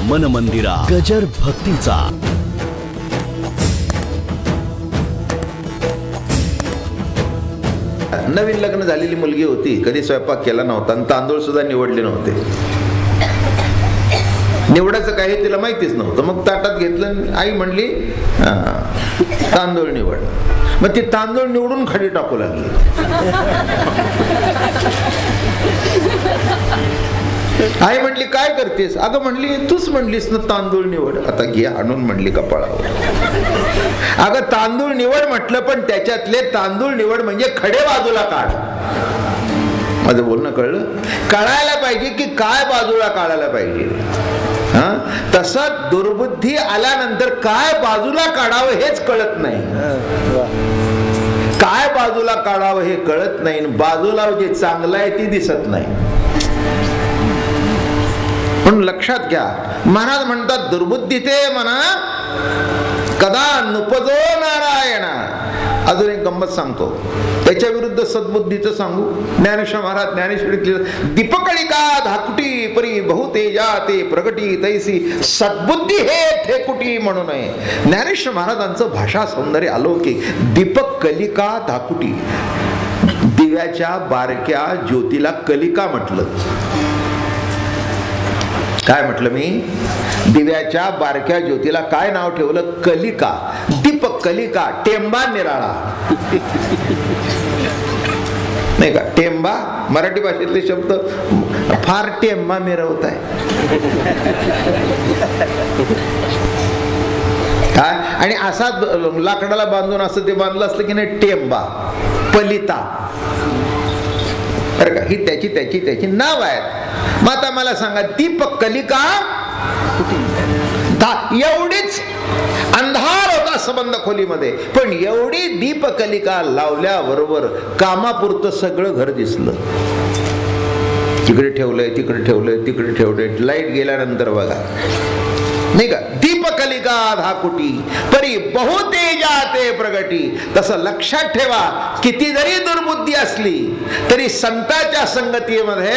मन मंदिरा गजर भक्तीचा. नवीन लग्न झालेली मुलगी होती, कधी स्वयंपाक केला नव्हता आणि तांदूळ सुद्धा निवडले नव्हते. निवडायचं काही तिला माहितीच नव्हतं. मग ताटात घेतलं, आई म्हणली तांदूळ निवड. मग ती तांदूळ निवडून खाली टाकू लागली. आई म्हणली काय करतेस? अगं म्हणली तूच म्हणलीस ना तांदूळ निवड, आता घे आणून म्हणली कपाळावर. अगं तांदूळ निवड म्हटलं, पण त्याच्यातले तांदूळ निवड म्हणजे खडे बाजूला काढ. माझं बोलणं कळलं? कळायला पाहिजे की काय बाजूला काढायला पाहिजे. तसं दुर्बुद्धी आल्यानंतर काय बाजूला काढावं हेच कळत नाही. काय बाजूला काढावं हे कळत नाही. बाजूला जे चांगलं आहे ते दिसत नाही. पण लक्षात घ्या, महाराज म्हणतात दुर्बुद्धी ते म्हणा कदा नुपजो नारायणा. अजून एक गंमत सांगतो, त्याच्या विरुद्ध सद्बुद्धीचं सांगू. ज्ञानेश्वर महाराज ज्ञानेश्वरीत दीपकळिका धाकुटी परी बहुतेजा ते प्रगटी तैसी सद्बुद्धी हे ठेकुटी म्हणू नये. ज्ञानेश्वर महाराजांचं भाषा सौंदर्य अलौकिक. दीपक कलिका धाकुटी, दिव्याच्या बारक्या ज्योतीला कलिका म्हटलं. काय म्हटलं मी? दिव्याच्या बारक्या ज्योतीला काय नाव ठेवलं? कलिका. दीपक कलिका, टेंबा निराळा. नाही का? टेंबा मराठी भाषेतले शब्द फार टेंबा मिरवत आहे. काय? आणि असा लाकडाला बांधून असं ते बांधलं असलं की नाही, टेंबा, पलिता. बरं का? ही त्याची नाव आहेत. मग आता मला सांगा, दीपक कलिका, एवढीच अंधार होता संबंध खोलीमध्ये, पण एवढी दीपकलिका लावल्याबरोबर कामापुरतं सगळं घर दिसलं. तिकडे ठेवलंय, तिकडे ठेवलंय, तिकडे ठेवलंय. लाईट गेल्यानंतर बघा, नाही का? दीपकलिका धाकुटी परी बहुतेजा ते प्रगटी. तसं लक्षात ठेवा, किती जरी दुर्बुद्धी असली तरी संतांच्या संगतीमध्ये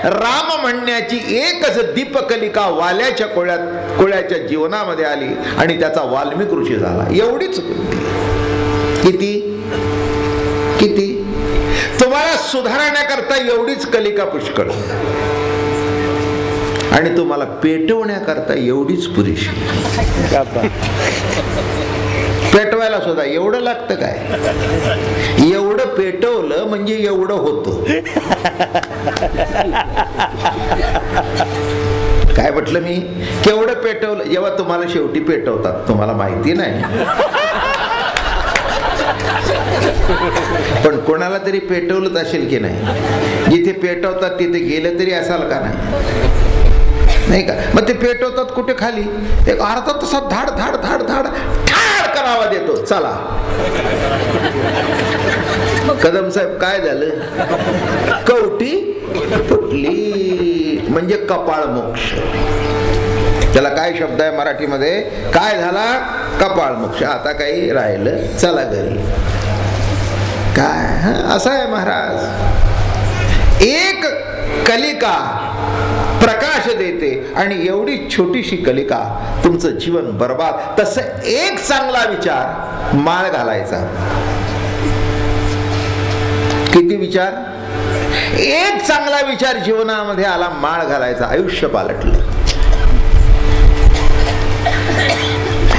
राम म्हणण्याची एकच दीपकलिका वाल्याच्या कोळ्याच्या जीवनामध्ये आली आणि त्याचा वाल्मिक ऋषी झाला. एवढीच बुद्धी. किती तुम्हाला सुधारण्याकरता एवढीच कलिका पुष्कळ, आणि तुम्हाला पेटवण्याकरता एवढीच पुरेशी. पेटवायला सुद्धा एवढं लागतं काय? एवढं पेटवलं म्हणजे एवढं होतं. काय म्हटलं मी? केवढं पेटवलं? जेव्हा तुम्हाला शेवटी पेटवतात, तुम्हाला माहिती नाही, पण कोणाला तरी पेटवलं असेल की नाही? जिथे पेटवतात तिथे गेलं तरी असाल का नाही का? मग ते पेटवतात कुठे? खाली. एक अर्धा तसा धाड धाड धाड धाड ठाड करावा देतो. चला कदम साहेब, काय झालं? कवटी फुटली म्हणजे कपाळ मोक्ष. त्याला काय शब्द आहे मराठीमध्ये? काय झाला? कपाळ मोक्ष. आता काही राहिलं, चला घरी. काय असं आहे महाराज. एक कलिका प्रकाश देते आणि एवढी छोटीशी कलिका तुमचं जीवन बर्बाद. तसं एक चांगला विचार माळ घालायचा. किती विचार? एक चांगला विचार जीवनामध्ये आला, माळ घालायचा, आयुष्य पालटलं.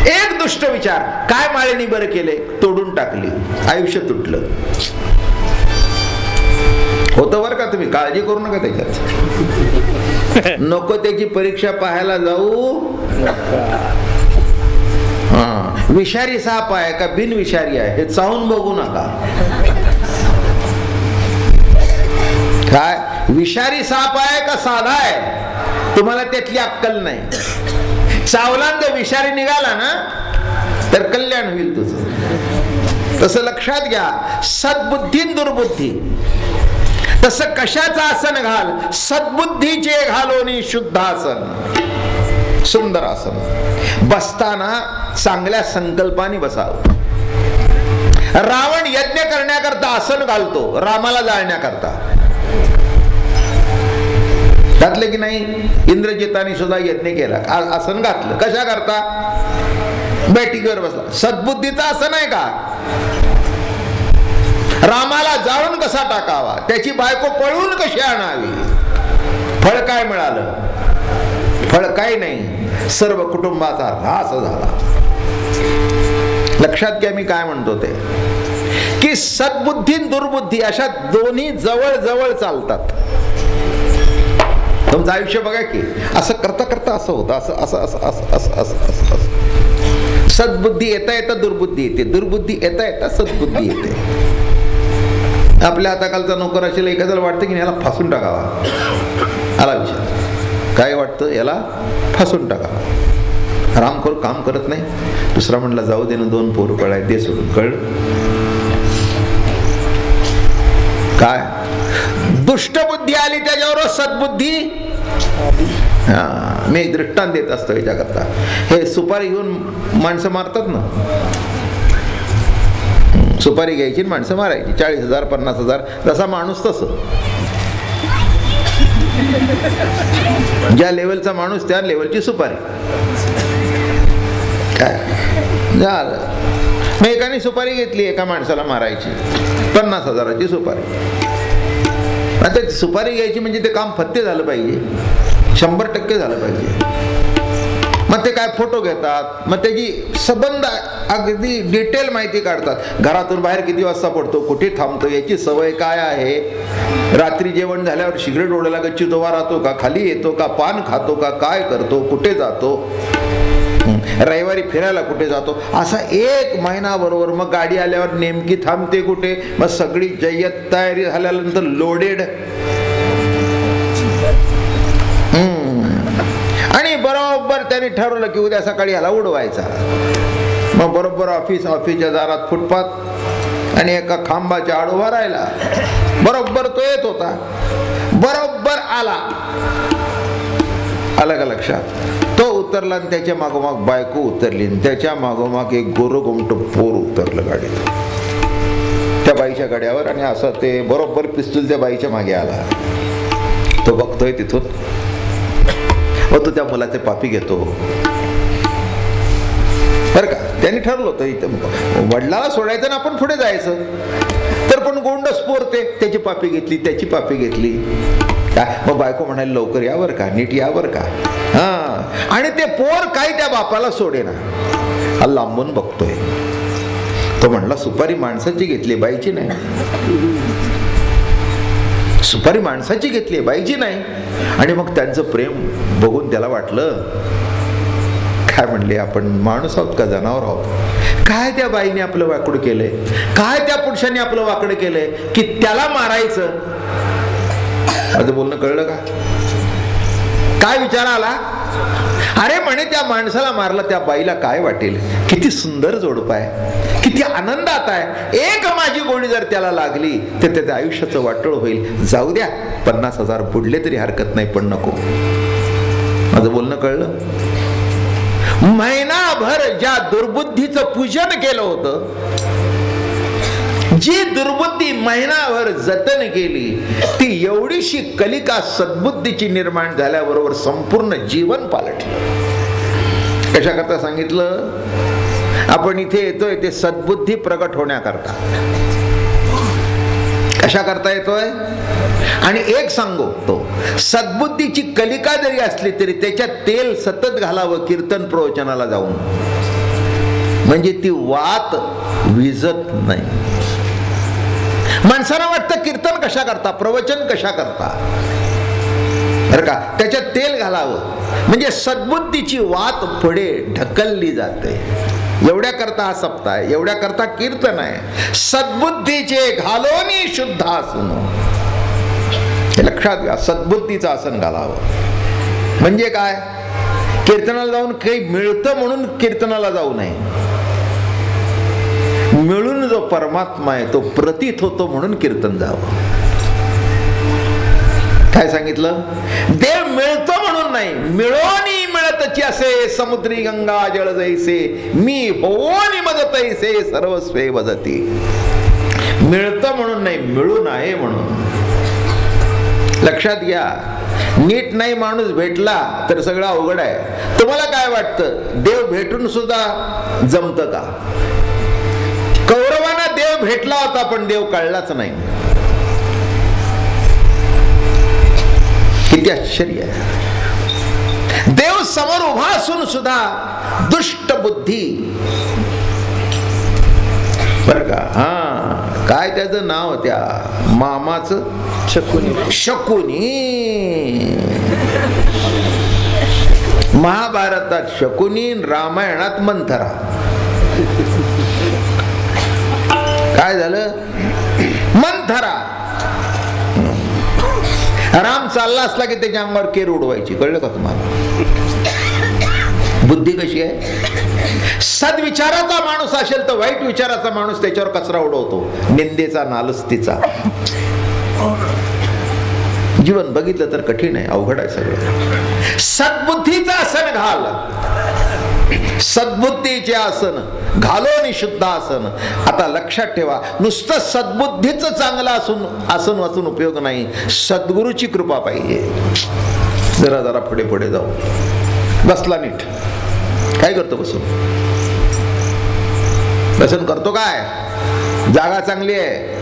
एक दुष्ट विचार, काय माळेनी बरं केले, तोडून टाकली, आयुष्य तुटलं. होतं बरं का, तुम्ही काळजी करू नका त्याच्यात. नको त्याची परीक्षा पाहायला जाऊ. विषारी साप आहे का बिनविषारी आहे हे चावून बघू नका. काय विषारी साप आहे का साधा आहे तुम्हाला त्यातली अक्कल नाही. चावलांत विषारी निघाला ना तर कल्याण होईल तुझं. तसं लक्षात घ्या, सद्बुद्धी दुर्बुद्धी. तसं कशाचं आसन घाल? सद्बुद्धीचे घालोनी शुद्ध आसन, सुंदर आसन. बसताना चांगल्या संकल्पाने बसावं. रावण यज्ञ करण्याकरता आसन घालतो, रामाला जाळण्याकरता. घातले की नाही? इंद्रजिताने सुद्धा यज्ञ केला, आसन घातलं. कशा करता? बैठकीवर बसला. सद्बुद्धीचा आसन आहे का? रामाला जाळून कसा टाकावा, त्याची बायको पळून कशी आणावी. फळ काय मिळालं? फळ काही नाही, सर्व कुटुंबाचा ऱ्हास झाला. लक्षात घ्या मी काय म्हणतो ते, की सद्बुद्धी दुर्बुद्धी अशा दोन्ही जवळ जवळ चालतात. तुमचं आयुष्य बघा की असं करता करता असं होतं, असं असं असं असं असं असं असं असं. सद्बुद्धी येता येता दुर्बुद्धी येते, दुर्बुद्धी येता येता सद्बुद्धी येते. आपल्या हाताखालचा नोकर असेल, एखाद्याला वाटतं की याला फासून टाकावा. आला विचार, काय वाटतं? याला फासून टाकावा. रामखोर काम करत नाही. दुसरा म्हणला जाऊ दे ना, 2 पोर कळाय दे सोडून. कळलं काय? दुष्टबुद्धी आली त्याच्यावर सद्बुद्धी. मी एक दृष्टांत देत असतो याच्याकरता. हे सुपारी घेऊन माणसं मारतात ना, सुपारी घ्यायची माणसं मारायची. 40,000 50,000 जसा माणूस तसं. ज्या लेवलचा माणूस त्या लेवलची सुपारी. काय झालं? मग एकाने सुपारी घेतली एका माणसाला मारायची, 50,000ची सुपारी. आता सुपारी घ्यायची म्हणजे ते काम फत्ते झालं पाहिजे, 100% झालं पाहिजे. मग ते काय फोटो घेतात, मग त्याची संबंध अगदी डिटेल माहिती काढतात. घरातून बाहेर किती वाजता पडतो, कुठे थांबतो, याची सवय काय आहे, रात्री जेवण झाल्यावर सिगरेट ओढायला गच्चीत उभा राहतो का, खाली येतो का, पान खातो का, काय करतो, कुठे जातो, रविवारी फिरायला कुठे जातो, असा 1 महिना बरोबर. मग गाडी आल्यावर नेमकी थांबते कुठे, मग सगळी जय्यत तयारी झाल्यानंतर लोडेड. आणि बरोबर त्याने ठरवलं की उद्या सकाळी ह्याला उडवायचा. मग बरोबर ऑफिसच्या दारात फुटपाथ आणि एका खांबाच्या आड उभा राहिला. बरोबर तो येत होता, बरोबर आला का लक्षात? तो उतरला आणि त्याच्या मागोमाग बायको उतरली, त्याच्या मागोमाग एक गोरगोमट पोर उतरलं गाडीत त्या बाईच्या गाड्यावर. आणि असं ते बरोबर पिस्तूल त्या बाईच्या मागे आला. तो बघतोय तिथून, व तो त्या मुलाचे पापी घेतो. बरं का, त्यांनी ठरलं होतं इथं वडिलाला सोडायचं ना आपण पुढे जायचं. तर पण गोंडस पोरते, त्याची पापी घेतली, त्याची पापी घेतली. काय मग बायको म्हणाली लवकर यावर का, नीट यावर का. हा, आणि ते पोर काय त्या बापाला सोडेना. हा लांबून बघतोय. तो म्हणला सुपारी माणसाची घेतली, बाईची नाही. सुपारी माणसाची घेतली, बाईची नाही. आणि मग त्यांचं प्रेम बघून त्याला वाटलं, काय म्हणले आपण माणूस आहोत का जनावर आहोत. काय त्या बाईने आपलं वाकड केलंय, काय त्या पुरुषाने आपलं वाकड केलंय की त्याला मारायचं. माझं बोलणं कळलं का? काय विचार आला? अरे म्हणे त्या माणसाला मारलं, त्या बाईला काय वाटेल, किती सुंदर जोडपं आहे, किती आनंदात आहे. एक माझी गोळी जर त्याला लागली तर त्याच्या आयुष्याचं वाटोळ होईल. जाऊ द्या, 50,000 बुडले तरी हरकत नाही, पण नको. माझं बोलणं कळलं? महिनाभर ज्या दुर्बुद्धीचं पूजन केलं होतं, जी दुर्बुद्धी महिनाभर जतन केली, ती एवढीशी कलिका सद्बुद्धीची निर्माण झाल्याबरोबर संपूर्ण जीवन पालटलं. कशा करता सांगितलं? आपण इथे येतोय ते सद्बुद्धी प्रगट होण्याकरता. कशा करता येतोय? आणि एक सांगतो, सद्बुद्धीची कलिका जरी असली तरी त्याच्यात तेल सतत घालावं कीर्तन प्रवचनाला जाऊन, म्हणजे ती वात विजत नाही. माणसाला वाटतं कीर्तन कशा करता, प्रवचन कशा करता, बरं का, त्याच्यात तेल घालावं म्हणजे सद्बुद्धीची वात पुढे ढकलली जाते. एवढ्या करता हा सप्ताह आहे, एवढ्या करता कीर्तन आहे. सद्बुद्धीचे घालोनी शुद्ध आसन, हे लक्षात घ्या. सद्बुद्धीचं आसन घालावं म्हणजे काय? कीर्तनाला जाऊन काही मिळतं म्हणून कीर्तनाला जाऊ नये. मिळून जो परमात्मा आहे तो प्रतीत होतो म्हणून कीर्तन जावं. काय सांगितलं? देव मिळतो म्हणून नाही, मिळोनी मिळतची असे समुद्री गंगा जळ जैसे, मी होनी मदतैसे सर्वस्वे वदती. मिळतं म्हणून नाही, मिळून आहे म्हणून. लक्षात घ्या, नीट नाही माणूस भेटला तर सगळं अवघड आहे. तुम्हाला काय वाटतं, देव भेटून सुद्धा जमतं का? कौरवांना देव भेटला होता पण देव कळलाच नाही. किती आश्चर्य आहे. देव समोर उभा असून सुद्धा दुष्ट बुद्धी, बर का, हा काय त्याचं नाव त्या मामाचं, शकुनी. महाभारतात शकुनी, रामायणात मंथरा. काय झालं? मंथरा. राम चालला असला की त्याच्या अंगावर केर उडवायची. कळलं का तुम्हाला? बुद्धी कशी आहे? सद्विचाराचा माणूस असेल तर वाईट विचाराचा माणूस त्याच्यावर कचरा उडवतो, निंदेचा, नालस्तीचा. जीवन बघितलं तर कठीण आहे, अवघड आहे सगळं. सद्बुद्धीचं आसन घाल, सद्बुद्धीचे आसन घालो नि शुद्ध आसन. आता लक्षात ठेवा, नुसतं सद्बुद्धीचं चांगलं असून आसन वाचून उपयोग नाही, सद्गुरूची कृपा पाहिजे. जरा जरा पुढे पुढे जाऊ. बसला नीट, काय करतो बसून? बसून करतो काय? जागा चांगली आहे,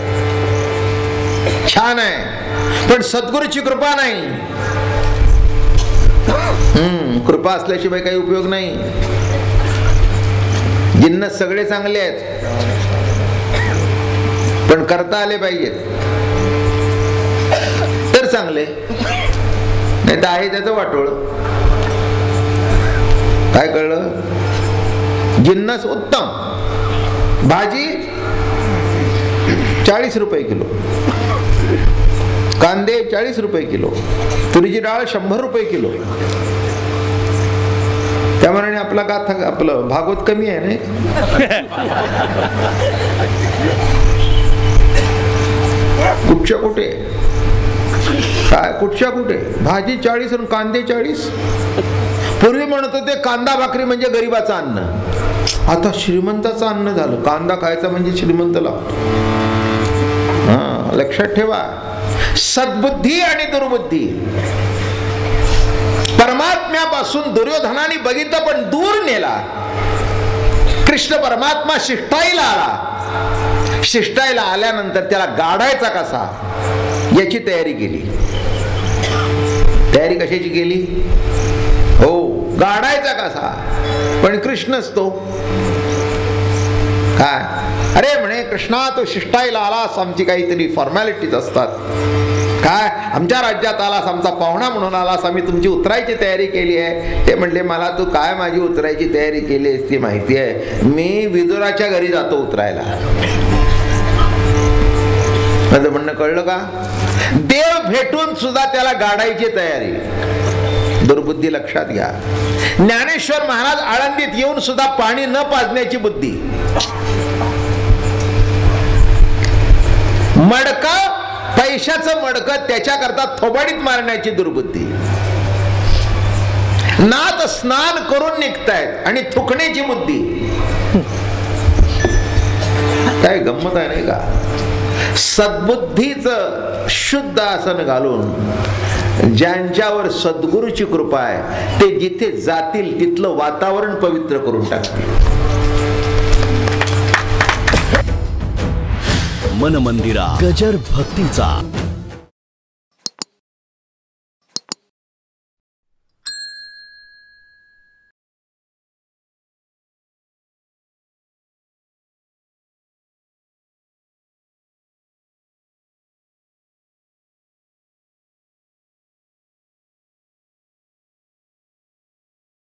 छान आहे, पण सद्गुरूची कृपा नाही. कृपा असल्याशिवाय काही उपयोग नाही. जिन्नस सगळे चांगले आहेत पण करता आले पाहिजेत तर चांगले, नाही तर आहे त्याचं वाटोळ. काय कळलं? जिन्नस उत्तम, भाजी 40 रुपये किलो, कांदे 40 रुपये किलो, तुरीची डाळ 100 रुपये किलो. त्यामुळे आपला गाथा, आपलं भागवत कमी आहे नाही. कुठच्या कुठे काय, कुठच्या कुठे भाजी 40 आणि कांदे 40. पूर्वी म्हणत होते कांदा भाकरी म्हणजे गरीबाचं अन्न, आता श्रीमंताचं अन्न झालं. कांदा खायचा म्हणजे श्रीमंत लागतो. हा, लक्षात ठेवा. सद्बुद्धी आणि दुर्बुद्धी. परमात्म्यापासून दुर्योधनाने बघितलं पण दूर नेला. कृष्ण परमात्मा शिष्टाईला आला. शिष्टाईला आल्यानंतर त्याला गाडायचा कसा याची तयारी केली. तयारी कशाची केली? हो, गाडायचा कसा. पण कृष्णच तो काय, अरे म्हणे कृष्णा तो शिष्टाईला आलास, आमची काहीतरी फॉर्मॅलिटीज असतात. काय, आमच्या राज्यात आलास, आमचा पाहुणा म्हणून आलास, आम्ही तुमची उतरायची तयारी केली आहे. ते म्हणले मला तू काय माझी उतरायची तयारी केली आहेस ती माहिती आहे, मी विदुराच्या घरी जातो उतरायला. माझं म्हणणं कळलं का? देव भेटून सुद्धा त्याला गाडायची तयारी. दुर्बुद्धी लक्षात घ्या. ज्ञानेश्वर महाराज आळंदीत येऊन सुद्धा पाणी न पाजण्याची बुद्धी. मडकं, पैशाचं मडकं त्याच्याकरता थोबाडीत मारण्याची दुर्बुद्धी. नात स्नान करून निघतायत आणि थुकण्याची बुद्धी. काय गंमत आहे नाही का? सद्बुद्धीचं शुद्ध आसन घालून ज्यांच्यावर सद्गुरूची कृपा आहे ते जिथे जातील तिथलं वातावरण पवित्र करून टाकतील. मन मंदिरा गजर भक्तीचा.